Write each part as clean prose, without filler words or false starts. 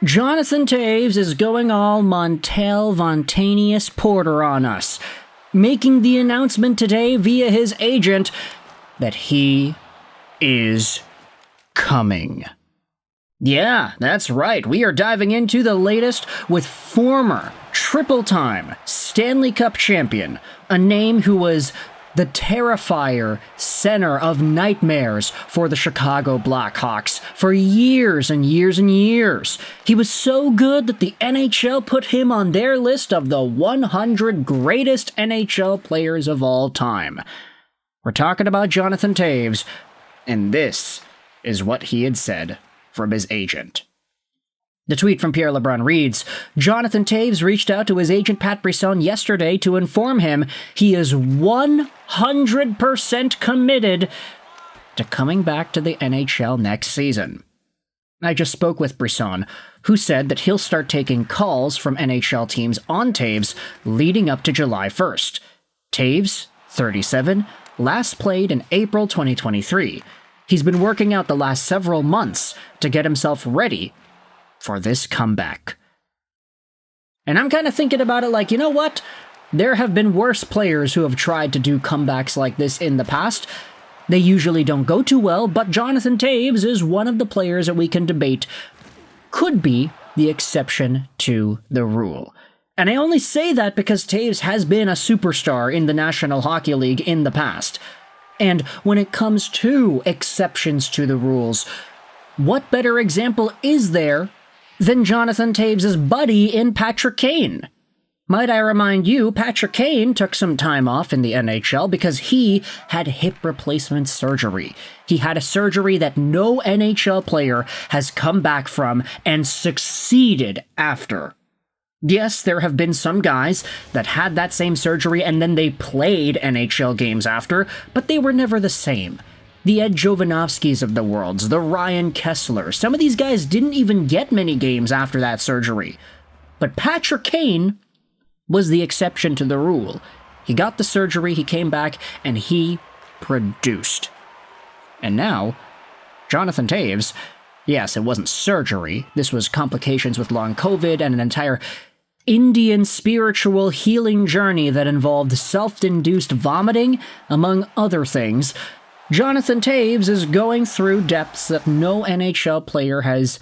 Jonathan Toews is going all Montel Vontaneous Porter on us, making the announcement today via his agent that he is coming. Yeah, that's right. We are diving into the latest with former triple-time Stanley Cup champion, a name who was the Terrifier center of nightmares for the Chicago Blackhawks for years and years and years. He was so good that the NHL put him on their list of the 100 greatest NHL players of all time. We're talking about Jonathan Toews, and this is what he had said from his agent. The tweet from Pierre LeBrun reads, Jonathan Toews reached out to his agent Pat Brisson yesterday to inform him he is 100% committed to coming back to the NHL next season. I just spoke with Brisson, who said that he'll start taking calls from NHL teams on Toews leading up to July 1st. Toews, 37, last played in April 2023. He's been working out the last several months to get himself ready for this comeback. And I'm kind of thinking about it like, you know what? There have been worse players who have tried to do comebacks like this in the past. They usually don't go too well, but Jonathan Toews is one of the players that we can debate could be the exception to the rule. And I only say that because Toews has been a superstar in the National Hockey League in the past. And when it comes to exceptions to the rules, what better example is there than Jonathan Toews' buddy in Patrick Kane? Might I remind you, Patrick Kane took some time off in the NHL because he had hip replacement surgery. He had a surgery that no NHL player has come back from and succeeded after. Yes, there have been some guys that had that same surgery and then they played NHL games after, but they were never the same. The Ed Jovanovskis of the world, the Ryan Kessler, some of these guys didn't even get many games after that surgery. But Patrick Kane was the exception to the rule. He got the surgery, he came back, and he produced. And now, Jonathan Toews, yes, it wasn't surgery. This was complications with long COVID and an entire Indian spiritual healing journey that involved self-induced vomiting, among other things. Jonathan Toews is going through depths that no NHL player has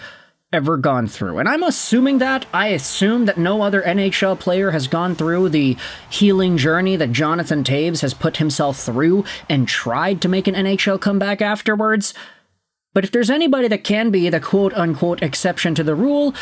ever gone through. And I'm assuming that. I assume that no other NHL player has gone through the healing journey that Jonathan Toews has put himself through and tried to make an NHL comeback afterwards. But if there's anybody that can be the quote-unquote exception to the rule,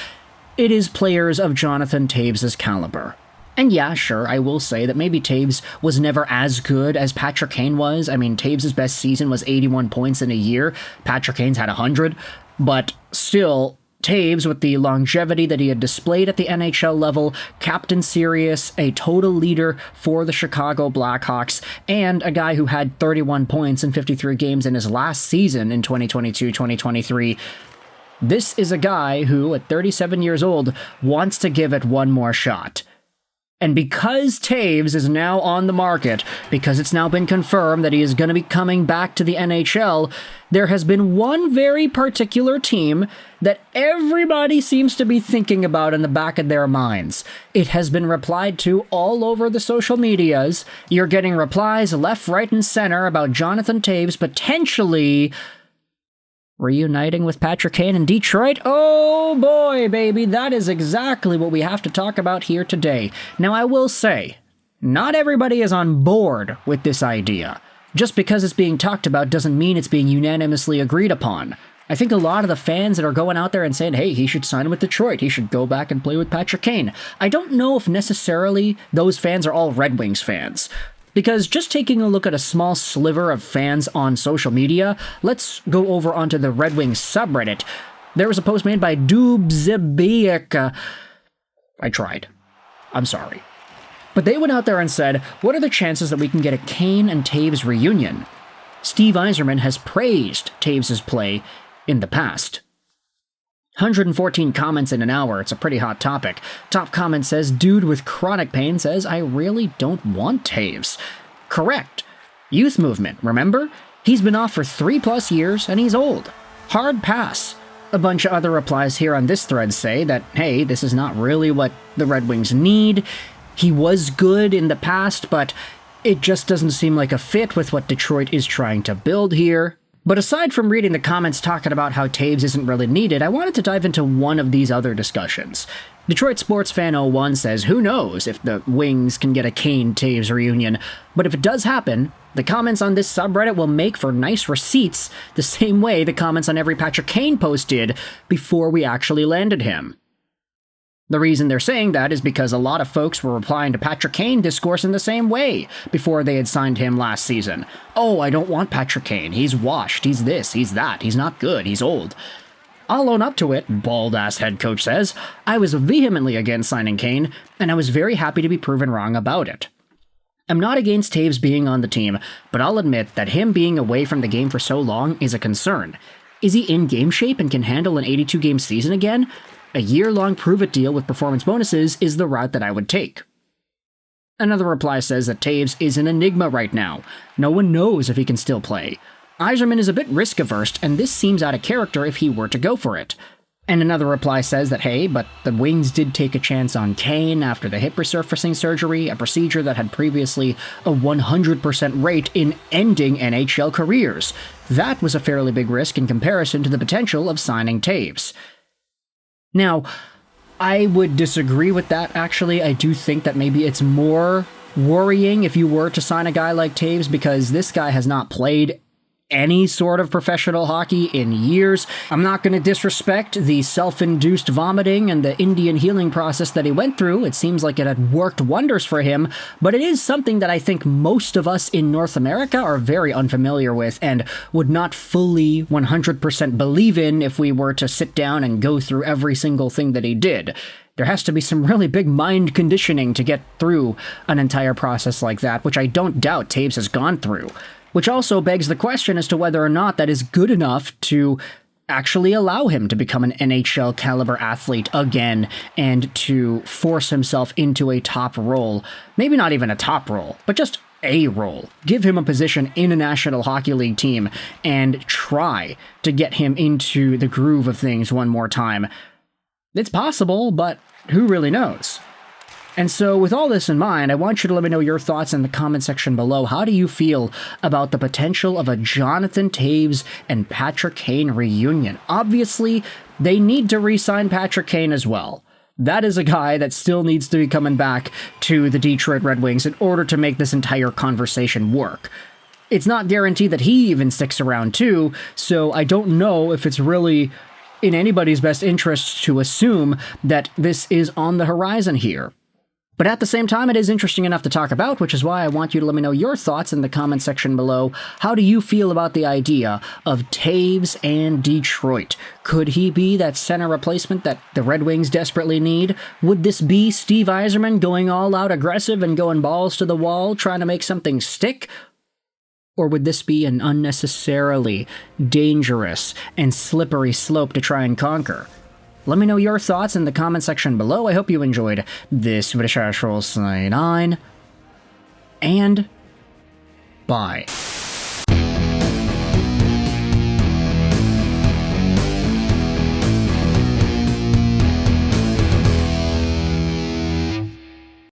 it is players of Jonathan Toews' caliber. And yeah, sure, I will say that maybe Toews was never as good as Patrick Kane was. I mean, Toews' best season was 81 points in a year. Patrick Kane's had 100. But still, Toews, with the longevity that he had displayed at the NHL level, captain serious, a total leader for the Chicago Blackhawks, and a guy who had 31 points in 53 games in his last season in 2022-2023, this is a guy who, at 37 years old, wants to give it one more shot. And because Toews is now on the market, because it's now been confirmed that he is going to be coming back to the NHL, there has been one very particular team that everybody seems to be thinking about in the back of their minds. It has been replied to all over the social medias. You're getting replies left, right, and center about Jonathan Toews potentially reuniting with Patrick Kane in Detroit. Oh boy, baby, that is exactly what we have to talk about here today. Now, I will say, not everybody is on board with this idea. Just because it's being talked about doesn't mean it's being unanimously agreed upon. I think a lot of the fans that are going out there and saying, hey, he should sign with Detroit, he should go back and play with Patrick Kane, I don't know if necessarily those fans are all Red Wings fans. Because just taking a look at a small sliver of fans on social media, let's go over onto the Red Wings subreddit. There was a post made by Dubzebiek. I tried. I'm sorry. But they went out there and said, what are the chances that we can get a Kane and Toews reunion? Steve Yzerman has praised Toews' play in the past. 114 comments in an hour, it's a pretty hot topic. Top comment says, dude with chronic pain says, I really don't want Toews. Correct. Youth movement, remember? He's been off for 3+ years and he's old. Hard pass. A bunch of other replies here on this thread say that, hey, this is not really what the Red Wings need. He was good in the past, but it just doesn't seem like a fit with what Detroit is trying to build here. But aside from reading the comments talking about how Toews isn't really needed, I wanted to dive into one of these other discussions. Detroit Sports Fan 01 says, who knows if the Wings can get a Kane-Toews reunion, but if it does happen, the comments on this subreddit will make for nice receipts, the same way the comments on every Patrick Kane post did before we actually landed him. The reason they're saying that is because a lot of folks were replying to Patrick Kane discourse in the same way before they had signed him last season. Oh, I don't want Patrick Kane. He's washed. He's this. He's that. He's not good. He's old. I'll own up to it, bald-ass head coach says. I was vehemently against signing Kane, and I was very happy to be proven wrong about it. I'm not against Toews being on the team, but I'll admit that him being away from the game for so long is a concern. Is he in game shape and can handle an 82-game season again? A year-long prove-it deal with performance bonuses is the route that I would take. Another reply says that Toews is an enigma right now. No one knows if he can still play. Yzerman is a bit risk-averse, and this seems out of character if he were to go for it. And another reply says that, hey, but the Wings did take a chance on Kane after the hip resurfacing surgery, a procedure that had previously a 100% rate in ending NHL careers. That was a fairly big risk in comparison to the potential of signing Toews. Now, I would disagree with that, actually. I do think that maybe it's more worrying if you were to sign a guy like Toews, because this guy has not played any sort of professional hockey in years. I'm not going to disrespect the self-induced vomiting and the Indian healing process that he went through. It seems like it had worked wonders for him, but it is something that I think most of us in North America are very unfamiliar with and would not fully 100% believe in if we were to sit down and go through every single thing that he did. There has to be some really big mind conditioning to get through an entire process like that, which I don't doubt Toews has gone through. Which also begs the question as to whether or not that is good enough to actually allow him to become an NHL caliber athlete again and to force himself into a top role. Maybe not even a top role, but just a role. Give him a position in a National Hockey League team and try to get him into the groove of things one more time. It's possible, but who really knows? And so, with all this in mind, I want you to let me know your thoughts in the comment section below. How do you feel about the potential of a Jonathan Toews and Patrick Kane reunion? Obviously, they need to re-sign Patrick Kane as well. That is a guy that still needs to be coming back to the Detroit Red Wings in order to make this entire conversation work. It's not guaranteed that he even sticks around too, so I don't know if it's really in anybody's best interest to assume that this is on the horizon here. But at the same time, it is interesting enough to talk about, which is why I want you to let me know your thoughts in the comment section below. How do you feel about the idea of Toews and Detroit? Could he be that center replacement that the Red Wings desperately need? Would this be Steve Yzerman going all out aggressive and going balls to the wall, trying to make something stick? Or would this be an unnecessarily dangerous and slippery slope to try and conquer? Let me know your thoughts in the comment section below. I hope you enjoyed this video. And bye.